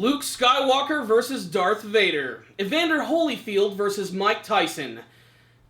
Luke Skywalker versus Darth Vader, Evander Holyfield versus Mike Tyson,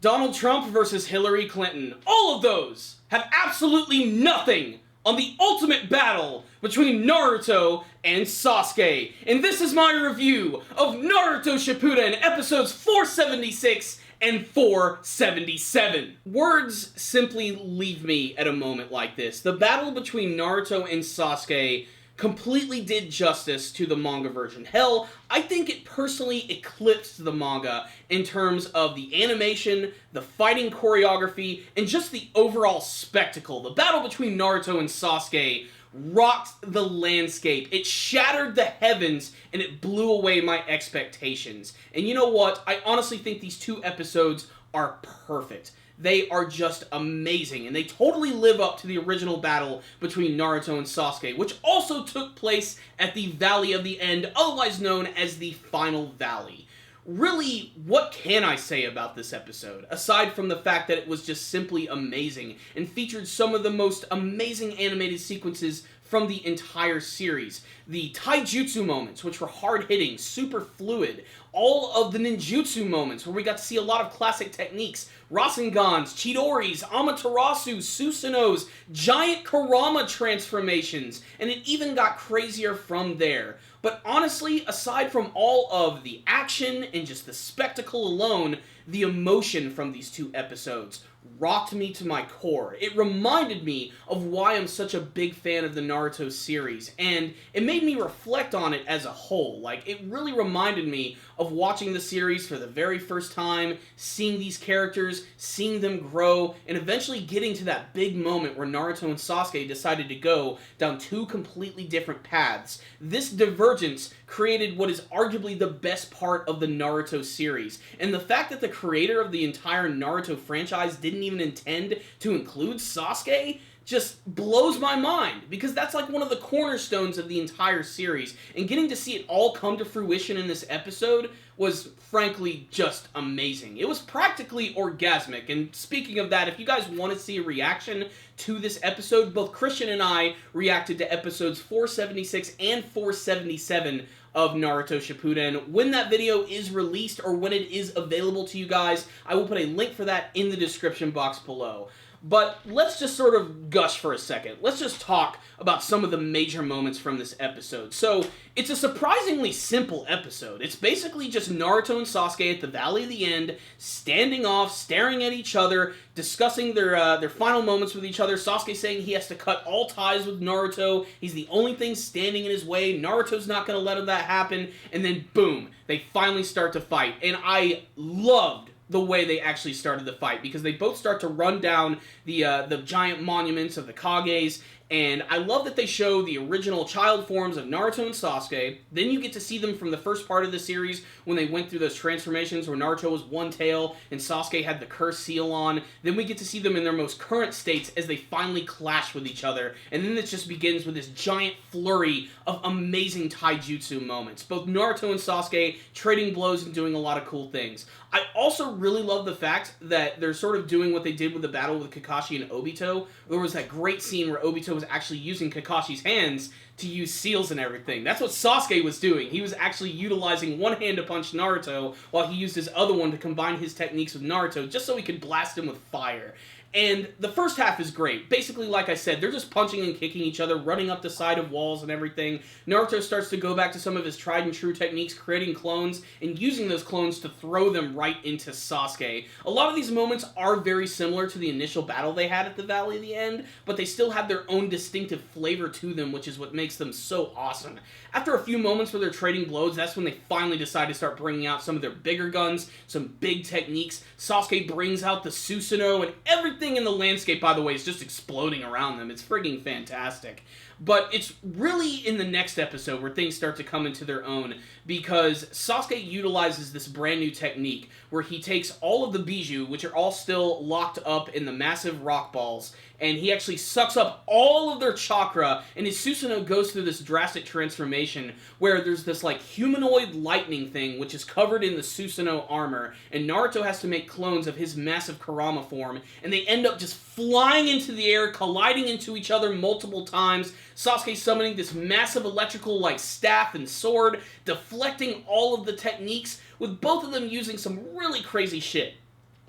Donald Trump versus Hillary Clinton. All of those have absolutely nothing on the ultimate battle between Naruto and Sasuke. And this is my review of Naruto Shippuden episodes 476 and 477. Words simply leave me at a moment like this. The battle between Naruto and Sasuke completely did justice to the manga version. Hell, I think it personally eclipsed the manga in terms of the animation, the fighting choreography, and just the overall spectacle. The battle between Naruto and Sasuke rocked the landscape. It shattered the heavens, and it blew away my expectations. And you know what? I honestly think these two episodes are perfect. They are just amazing, and they totally live up to the original battle between Naruto and Sasuke, which also took place at the Valley of the End, otherwise known as the Final Valley. Really, what can I say about this episode, aside from the fact that it was just simply amazing, and featured some of the most amazing animated sequences from the entire series. The taijutsu moments, which were hard-hitting, super fluid. All of the ninjutsu moments, where we got to see a lot of classic techniques. Rasengans, Chidoris, Amaterasu, Susanos, giant Kurama transformations, and it even got crazier from there. But honestly, aside from all of the action and just the spectacle alone, the emotion from these two episodes rocked me to my core. It reminded me of why I'm such a big fan of the Naruto series, and it made me reflect on it as a whole. Like, it really reminded me of watching the series for the very first time, seeing these characters, seeing them grow, and eventually getting to that big moment where Naruto and Sasuke decided to go down two completely different paths. This divergence created what is arguably the best part of the Naruto series, and the fact that the creator of the entire Naruto franchise didn't even intend to include Sasuke just blows my mind, because that's like one of the cornerstones of the entire series, and getting to see it all come to fruition in this episode was frankly just amazing. It was practically orgasmic, and speaking of that, if you guys want to see a reaction to this episode, both Christian and I reacted to episodes 476 and 477 of Naruto Shippuden. When that video is released, or when it is available to you guys, I will put a link for that in the description box below. But let's just sort of gush for a second. Let's just talk about some of the major moments from this episode. So, it's a surprisingly simple episode. It's basically just Naruto and Sasuke at the Valley of the End, standing off, staring at each other, discussing their final moments with each other. Sasuke saying he has to cut all ties with Naruto. He's the only thing standing in his way. Naruto's not going to let that happen. And then, boom, they finally start to fight. And I loved the way they actually started the fight, because they both start to run down the giant monuments of the Kages, and I love that they show the original child forms of Naruto and Sasuke. Then you get to see them from the first part of the series when they went through those transformations where Naruto was one tail and Sasuke had the curse seal on. Then we get to see them in their most current states as they finally clash with each other, and then it just begins with this giant flurry of amazing taijutsu moments. Both Naruto and Sasuke trading blows and doing a lot of cool things. I also really love the fact that they're sort of doing what they did with the battle with Kakashi and Obito. There was that great scene where Obito was actually using Kakashi's hands to use seals and everything. That's what Sasuke was doing. He was actually utilizing one hand to punch Naruto while he used his other one to combine his techniques with Naruto just so he could blast him with fire. And the first half is great. Basically, like I said, they're just punching and kicking each other, running up the side of walls and everything. Naruto starts to go back to some of his tried and true techniques, creating clones, and using those clones to throw them right into Sasuke. A lot of these moments are very similar to the initial battle they had at the Valley of the End, but they still have their own distinctive flavor to them, which is what makes them so awesome. After a few moments where they're trading blows, that's when they finally decide to start bringing out some of their bigger guns, some big techniques. Sasuke brings out the Susanoo, and everything in the landscape, by the way, is just exploding around them. It's frigging fantastic. But it's really in the next episode where things start to come into their own, because Sasuke utilizes this brand new technique where he takes all of the Bijou, which are all still locked up in the massive rock balls, and he actually sucks up all of their chakra, and his Susanoo goes through this drastic transformation where there's this like humanoid lightning thing which is covered in the Susanoo armor, and Naruto has to make clones of his massive Kurama form, and they end up just flying into the air, colliding into each other multiple times. Sasuke summoning this massive electrical like staff and sword, deflecting all of the techniques, with both of them using some really crazy shit.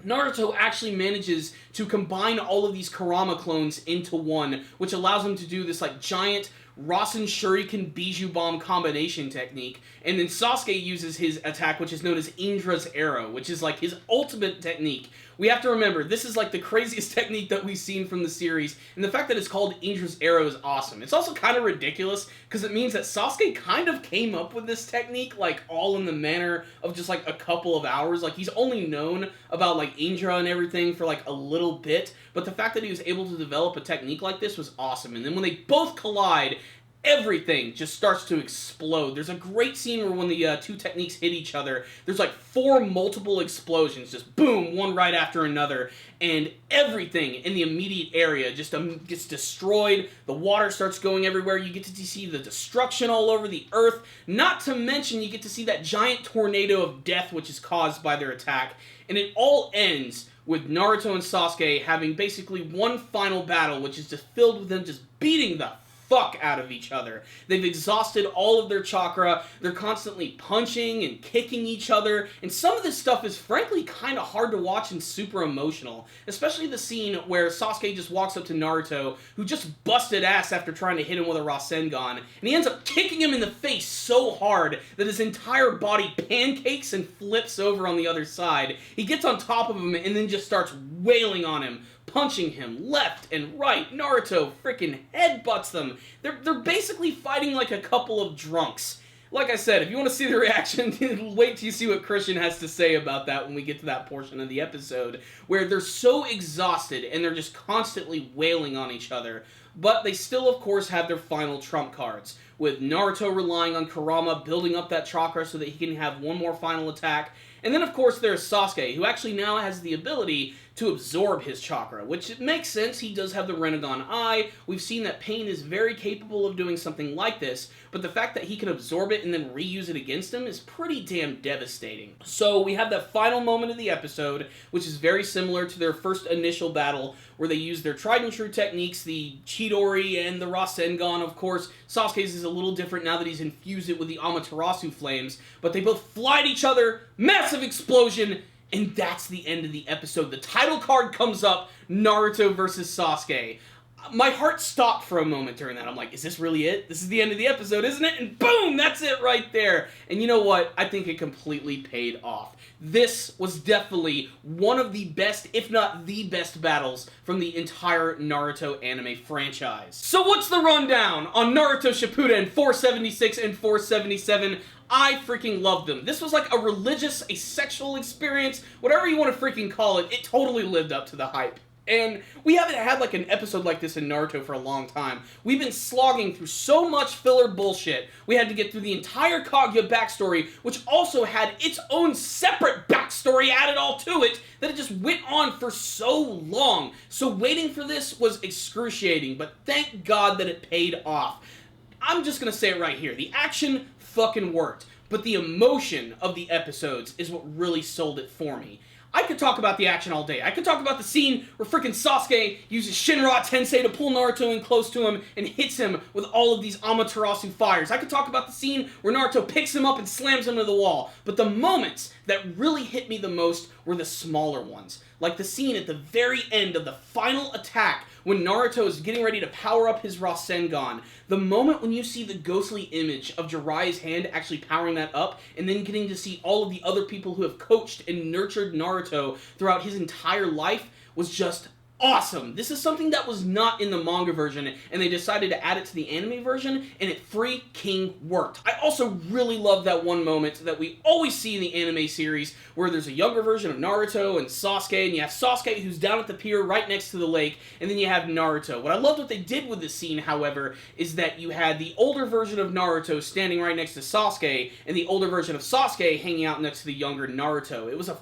Naruto actually manages to combine all of these Kurama clones into one, which allows him to do this like giant Rasen Shuriken Bijou Bomb combination technique, and then Sasuke uses his attack, which is known as Indra's Arrow, which is like his ultimate technique. We have to remember, this is like the craziest technique that we've seen from the series, and the fact that it's called Indra's Arrow is awesome. It's also kind of ridiculous, because it means that Sasuke kind of came up with this technique, like, all in the manner of just, like, a couple of hours. Like, he's only known about, like, Indra and everything for, like, a little bit, but the fact that he was able to develop a technique like this was awesome. And then when they both collide, everything just starts to explode. There's a great scene where when the two techniques hit each other, there's like 4 multiple explosions, just boom, one right after another, and everything in the immediate area just gets destroyed. The water starts going everywhere. You get to see the destruction all over the earth. Not to mention, you get to see that giant tornado of death which is caused by their attack. And it all ends with Naruto and Sasuke having basically one final battle, which is just filled with them just beating the fuck out of each other. They've exhausted all of their chakra, they're constantly punching and kicking each other, and some of this stuff is frankly kind of hard to watch and super emotional, especially the scene where Sasuke just walks up to Naruto, who just busted ass after trying to hit him with a Rasengan, and he ends up kicking him in the face so hard that his entire body pancakes and flips over on the other side. He gets on top of him and then just starts wailing on him, punching him left and right. Naruto freaking headbutts them. They're basically fighting like a couple of drunks. Like I said, if you want to see the reaction, wait till you see what Christian has to say about that when we get to that portion of the episode, where they're so exhausted and they're just constantly wailing on each other. But they still, of course, have their final trump cards, with Naruto relying on Kurama, building up that chakra so that he can have one more final attack. And then, of course, there's Sasuke, who actually now has the ability to absorb his chakra, which it makes sense. He does have the Rinnegan Eye. We've seen that Pain is very capable of doing something like this, but the fact that he can absorb it and then reuse it against him is pretty damn devastating. So we have that final moment of the episode, which is very similar to their first initial battle, where they use their tried and true techniques, the Chidori and the Rasengan. Of course, Sasuke's is a little different now that he's infused it with the Amaterasu flames, but they both fly at each other, massive explosion, and that's the end of the episode. The title card comes up, Naruto versus Sasuke. My heart stopped for a moment during that. I'm like, is this really it? This is the end of the episode, isn't it? And boom, that's it right there. And you know what? I think it completely paid off. This was definitely one of the best, if not the best, battles from the entire Naruto anime franchise. So what's the rundown on Naruto Shippuden 476 and 477? I freaking loved them. This was like a religious, a sexual experience, whatever you want to freaking call it. It totally lived up to the hype. And we haven't had like an episode like this in Naruto for a long time. We've been slogging through so much filler bullshit. We had to get through the entire Kaguya backstory, which also had its own separate backstory added all to it, that it just went on for so long. So waiting for this was excruciating, but thank God that it paid off. I'm just gonna say it right here. The action fucking worked, but the emotion of the episodes is what really sold it for me. I could talk about the action all day. I could talk about the scene where frickin' Sasuke uses Shinra Tensei to pull Naruto in close to him and hits him with all of these Amaterasu fires. I could talk about the scene where Naruto picks him up and slams him to the wall. But the moments that really hit me the most were the smaller ones. Like the scene at the very end of the final attack when Naruto is getting ready to power up his Rasengan. The moment when you see the ghostly image of Jiraiya's hand actually powering that up, and then getting to see all of the other people who have coached and nurtured Naruto throughout his entire life, was just awesome. This is something that was not in the manga version, and they decided to add it to the anime version, and it freaking worked. I also really love that one moment that we always see in the anime series, where there's a younger version of Naruto and Sasuke, and you have Sasuke who's down at the pier right next to the lake, and then you have Naruto. What I loved what they did with this scene, however, is that you had the older version of Naruto standing right next to Sasuke, and the older version of Sasuke hanging out next to the younger Naruto. It was a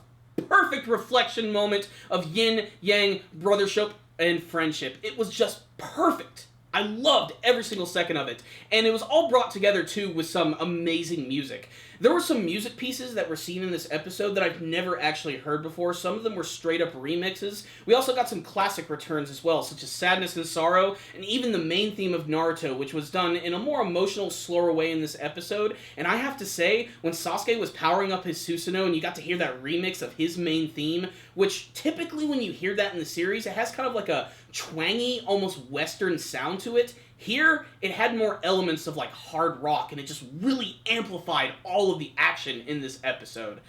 perfect reflection moment of yin yang brothership. and friendship. It was just perfect. I loved every single second of it. And it was all brought together, too, with some amazing music. There were some music pieces that were seen in this episode that I've never actually heard before. Some of them were straight-up remixes. We also got some classic returns as well, such as Sadness and Sorrow, and even the main theme of Naruto, which was done in a more emotional, slower way in this episode. And I have to say, when Sasuke was powering up his Susanoo, and you got to hear that remix of his main theme, which typically when you hear that in the series, it has kind of like a twangy, almost Western sound to it. Here, it had more elements of like hard rock, and it just really amplified all of the action in this episode.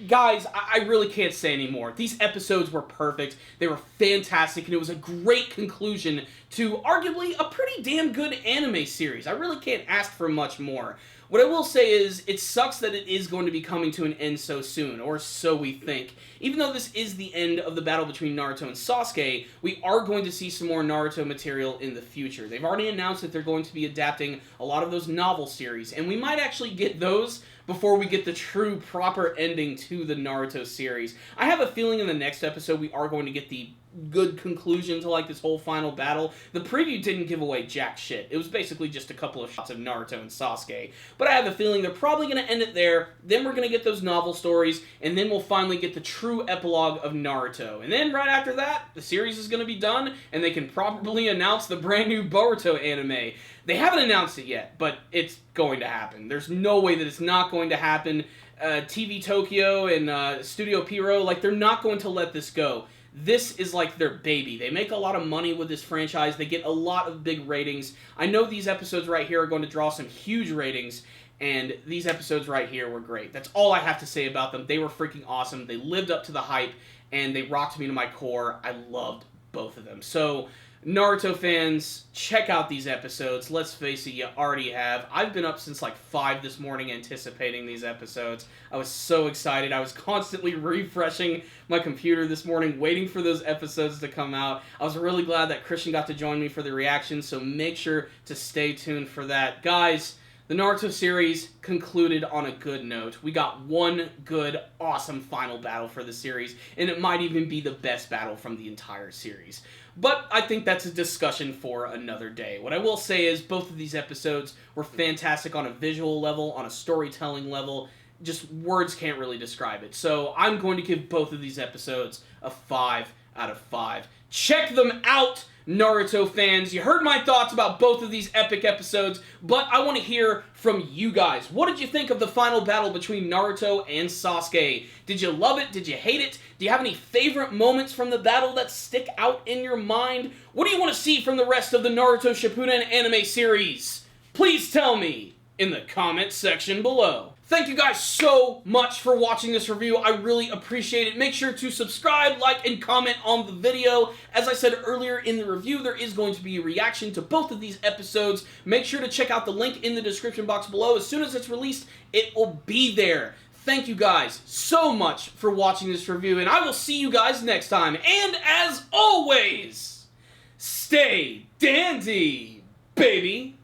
Guys, I really can't say anymore. These episodes were perfect, they were fantastic, and it was a great conclusion to arguably a pretty damn good anime series. I really can't ask for much more. What I will say is, it sucks that it is going to be coming to an end so soon, or so we think. Even though this is the end of the battle between Naruto and Sasuke, we are going to see some more Naruto material in the future. They've already announced that they're going to be adapting a lot of those novel series, and we might actually get those before we get the true, proper ending to the Naruto series. I have a feeling in the next episode we are going to get the good conclusion to like this whole final battle. The preview didn't give away jack shit. It was basically just a couple of shots of Naruto and Sasuke. But I have a feeling they're probably going to end it there, then we're going to get those novel stories, and then we'll finally get the true epilogue of Naruto. And then right after that, the series is going to be done, and they can probably announce the brand new Boruto anime. They haven't announced it yet, but it's going to happen. There's no way that it's not going to happen. TV Tokyo and Studio Pierrot, like, they're not going to let this go. This is like their baby. They make a lot of money with this franchise. They get a lot of big ratings. I know these episodes right here are going to draw some huge ratings, and these episodes right here were great. That's all I have to say about them. They were freaking awesome. They lived up to the hype, and they rocked me to my core. I loved both of them. So, Naruto fans, check out these episodes. Let's face it, you already have. I've been up since like 5 this morning anticipating these episodes. I was so excited. I was constantly refreshing my computer this morning, waiting for those episodes to come out. I was really glad that Christian got to join me for the reaction, so make sure to stay tuned for that. Guys, the Naruto series concluded on a good note. We got one good, awesome final battle for the series, and it might even be the best battle from the entire series. But I think that's a discussion for another day. What I will say is both of these episodes were fantastic on a visual level, on a storytelling level. Just words can't really describe it. So I'm going to give both of these episodes a 5 out of 5. Check them out, Naruto fans. You heard my thoughts about both of these epic episodes, but I want to hear from you guys. What did you think of the final battle between Naruto and Sasuke? Did you love it? Did you hate it? Do you have any favorite moments from the battle that stick out in your mind? What do you want to see from the rest of the Naruto Shippuden anime series? Please tell me in the comment section below. Thank you guys so much for watching this review. I really appreciate it. Make sure to subscribe, like, and comment on the video. As I said earlier in the review, there is going to be a reaction to both of these episodes. Make sure to check out the link in the description box below. As soon as it's released, it will be there. Thank you guys so much for watching this review, and I will see you guys next time. And as always, stay dandy, baby.